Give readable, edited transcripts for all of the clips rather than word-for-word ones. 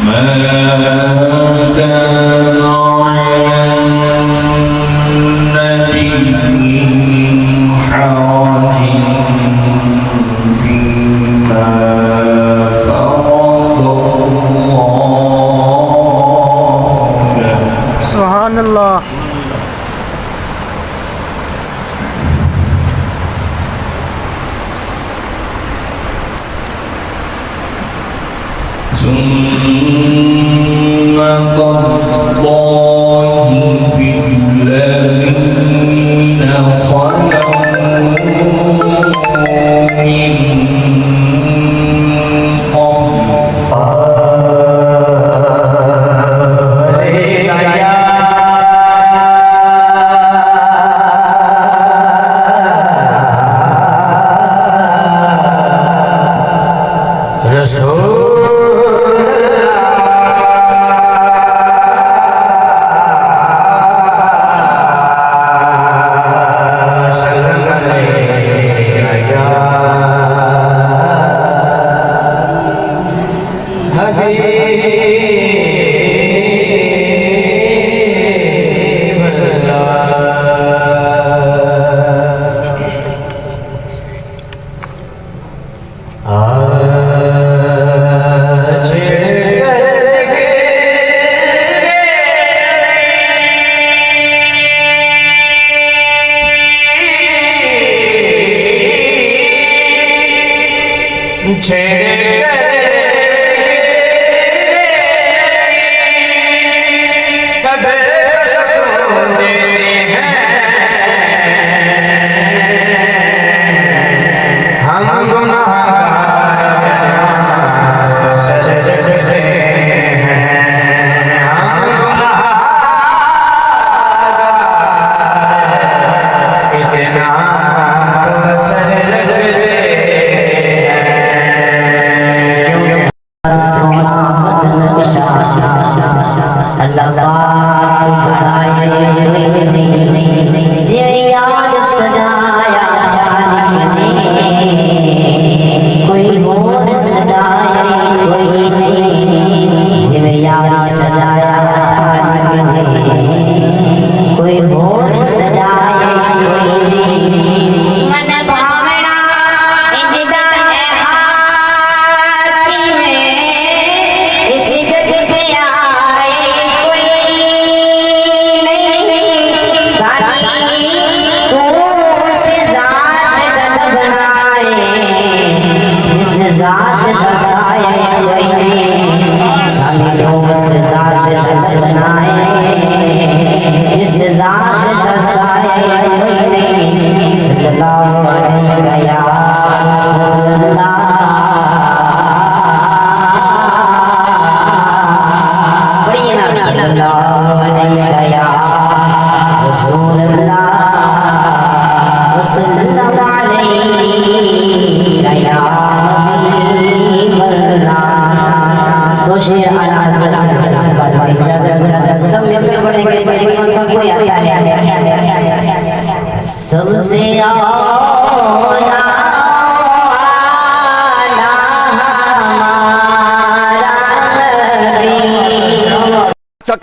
ما كان على النبي حرج فيما فرض الله له. سبحان اللہ. سنة الله في الذين خلوا من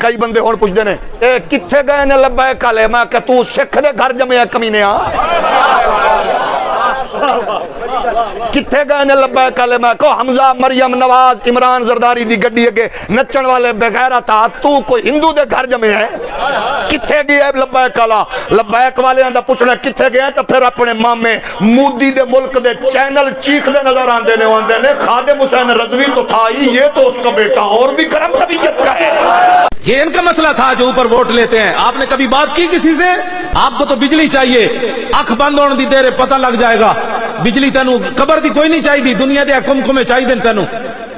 کئی بندے ہون پوچھتے ہیں اے کتھے گئے نے لبیک والے؟ میں کہ تو سکھ دے گھر جمعے کمینے آ کتھے گئے نے لبیک والے؟ میں کہ حمزہ مریم نواز عمران زرداری دی گڈی اگے نچن والے بغیرت آ تو کوئی ہندو دے گھر جمعے ہے؟ کتھے گئے لبیک والا؟ لبیک والے دا پوچھنا کتھے گئے تو پھر اپنے مامے مودی دے ملک دے چینل چیخ دے نظر آندے نے خادم حسین رضوی تو تھا ہی، یہ تو اس کا بیٹا اور بھی گرم طبیعت کا ہے۔ یہ ان کا مسئلہ تھا جو اوپر ووٹ لیتے ہیں۔ آپ نے کبھی بات کی کسی سے؟ آپ کو تو بجلی چاہیے، اکھ بند ہونے دی دیر پتہ لگ جائے گا۔ بجلی تینوں قبر دی کوئی نہیں چاہیے، دنیا دے حکم چاہیے تینوں۔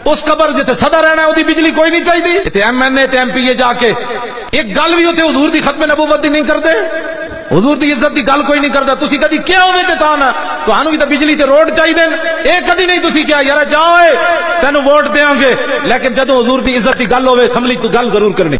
اس قبر جتے صدا رہنا ہے وہ بجلی کوئی نہیں چاہیے۔ تے ایم این اے تے ایم پی اے جا کے ایک گل بھی ہوتے حضور دی ختم نبوت دی نہیں کرتے، حضور دی عزت دی گل کوئی نہیں کرتا۔ تسی کدی کیا ہوئے تے تاں نہ تانوں بھی تے بجلی تے روڈ چاہیے، اے کدی نہیں تسی کیا یار جاؤ تینوں ووٹ دیاں گے، لیکن جدوں حضور دی عزت دی گل ہوے اسمبلی تو گل ضرور کرنی۔